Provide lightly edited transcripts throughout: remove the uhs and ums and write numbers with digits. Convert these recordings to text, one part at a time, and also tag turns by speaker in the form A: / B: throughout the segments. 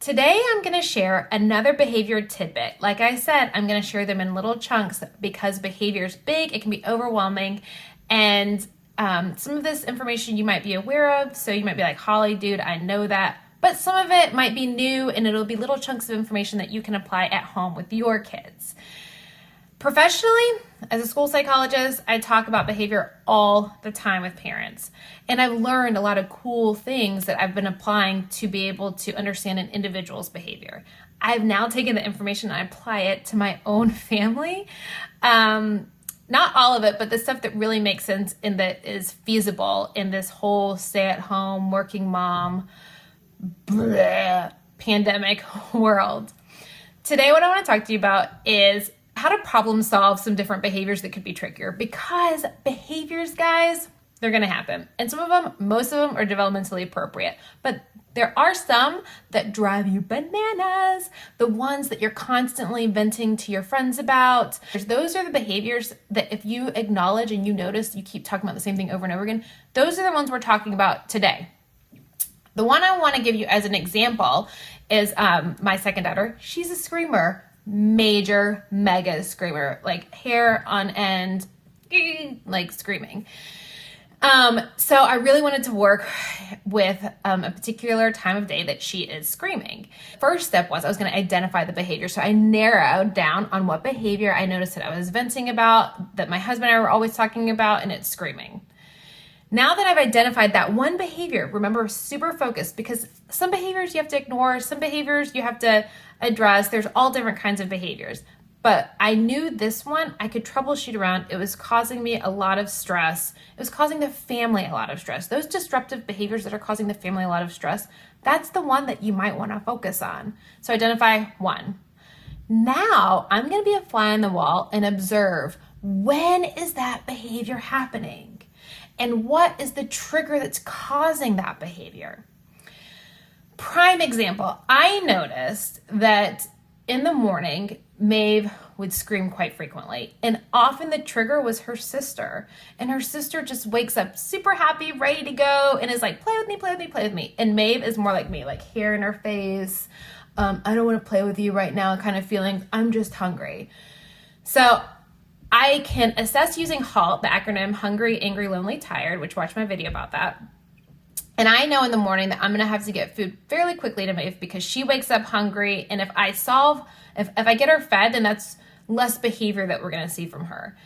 A: Today, I'm going to share another behavior tidbit. Like I said, I'm going to share them in little chunks because behavior is big, it can be overwhelming, and some of this information you might be aware of, so you might be like, Holly, dude, I know that. But some of it might be new, and it'll be little chunks of information that you can apply at home with your kids. Professionally, as a school psychologist, I talk about behavior all the time with parents. And I've learned a lot of cool things that I've been applying to be able to understand an individual's behavior. I've now taken the information and I apply it to my own family. Not all of it, but the stuff that really makes sense and that is feasible in this whole stay-at-home, working mom, pandemic world. Today, what I want to talk to you about is how to problem solve some different behaviors that could be trickier, because behaviors, guys, they're going to happen. And some of them, most of them are developmentally appropriate, but there are some that drive you bananas, the ones that you're constantly venting to your friends about. Those are the behaviors that if you acknowledge and you notice you keep talking about the same thing over and over again, those are the ones we're talking about today. The one I want to give you as an example is my second daughter. She's a screamer. Major mega screamer, like hair on end, like screaming. So I really wanted to work with a particular time of day that she is screaming. First step was I was going to identify the behavior. So I narrowed down on what behavior I noticed that I was venting about, that my husband and I were always talking about, and it's screaming. Now that I've identified that one behavior, remember, super focused, because some behaviors you have to ignore, some behaviors you have to address. There's all different kinds of behaviors. But I knew this one I could troubleshoot around. It was causing me a lot of stress. It was causing the family a lot of stress. Those disruptive behaviors that are causing the family a lot of stress, that's the one that you might want to focus on. So identify one. Now I'm going to be a fly on the wall and observe, when is that behavior happening? And what is the trigger that's causing that behavior? Prime example, I noticed that in the morning, Maeve would scream quite frequently. And often the trigger was her sister. And her sister just wakes up super happy, ready to go, and is like, play with me, play with me, play with me. And Maeve is more like me, like hair in her face. I don't want to play with you right now, kind of feeling, I'm just hungry. So I can assess using HALT, the acronym Hungry, Angry, Lonely, Tired, which watch my video about that. And I know in the morning that I'm going to have to get food fairly quickly to Maeve because she wakes up hungry. And if I get her fed, then that's less behavior that we're going to see from her.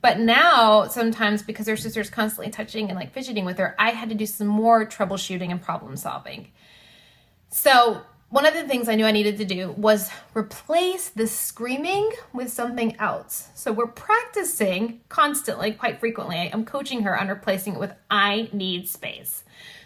A: But now, sometimes because her sister's constantly touching and like fidgeting with her, I had to do some more troubleshooting and problem solving. So one of the things I knew I needed to do was replace the screaming with something else. So we're practicing constantly, quite frequently. I'm coaching her on replacing it with I need space.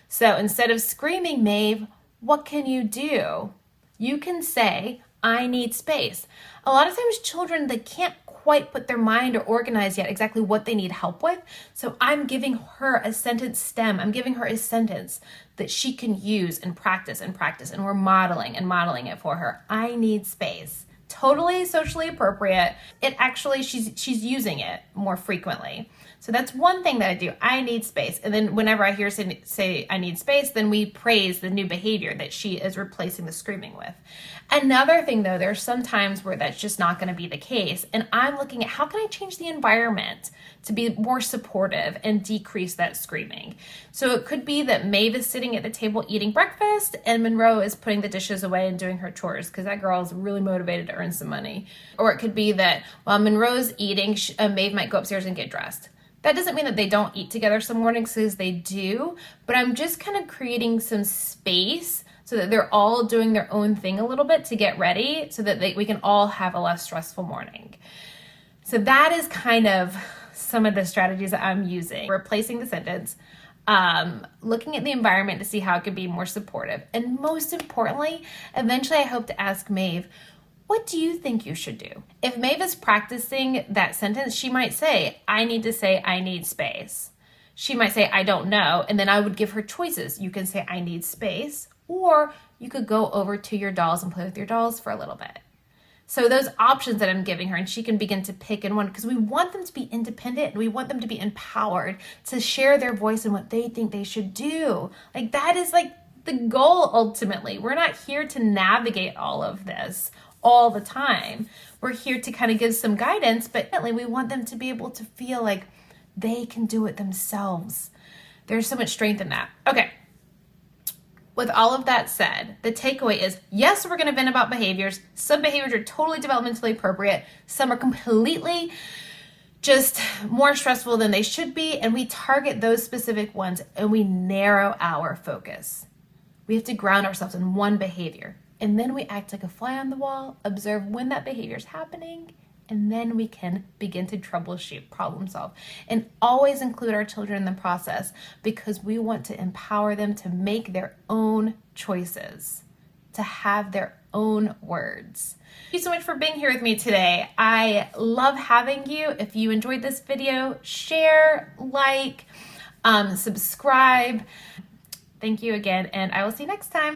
A: So instead of screaming, Maeve, what can you do? You can say, I need space. A lot of times children, they can't quite put their mind or organize yet exactly what they need help with. So I'm giving her a sentence stem. I'm giving her a sentence that she can use and practice. And we're modeling it for her. I need space. Totally socially appropriate. It actually, she's using it more frequently. So that's one thing that I do. I need space. And then whenever I hear her say I need space, then we praise the new behavior that she is replacing the screaming with. Another thing though, there's some times where that's just not going to be the case. And I'm looking at how can I change the environment to be more supportive and decrease that screaming. So it could be that Maeve is sitting at the table eating breakfast and Monroe is putting the dishes away and doing her chores because that girl is really motivated to earn some money. Or it could be that while Monroe's eating, Maeve might go upstairs and get dressed. That doesn't mean that they don't eat together some mornings, because they do, but I'm just kind of creating some space so that they're all doing their own thing a little bit to get ready so that we can all have a less stressful morning. So that is kind of some of the strategies that I'm using. Replacing the sentence, looking at the environment to see how it could be more supportive. And most importantly, eventually I hope to ask Maeve, what do you think you should do? If Maeve is practicing that sentence, she might say, I need to say, I need space. She might say, I don't know. And then I would give her choices. You can say, I need space, or you could go over to your dolls and play with your dolls for a little bit. So those options that I'm giving her, and she can begin to pick in one, because we want them to be independent and we want them to be empowered to share their voice and what they think they should do. Like that is like the goal ultimately. We're not here to navigate all of this all the time. We're here to kind of give some guidance, but we want them to be able to feel like they can do it themselves. There's so much strength in that. Okay. With all of that said, the takeaway is, yes, we're going to vent about behaviors. Some behaviors are totally developmentally appropriate. Some are completely just more stressful than they should be. And we target those specific ones and we narrow our focus. We have to ground ourselves in one behavior. And then we act like a fly on the wall, observe when that behavior is happening, and then we can begin to troubleshoot, problem solve, and always include our children in the process because we want to empower them to make their own choices, to have their own words. Thank you so much for being here with me today. I love having you. If you enjoyed this video, share, like, subscribe. Thank you again, and I will see you next time.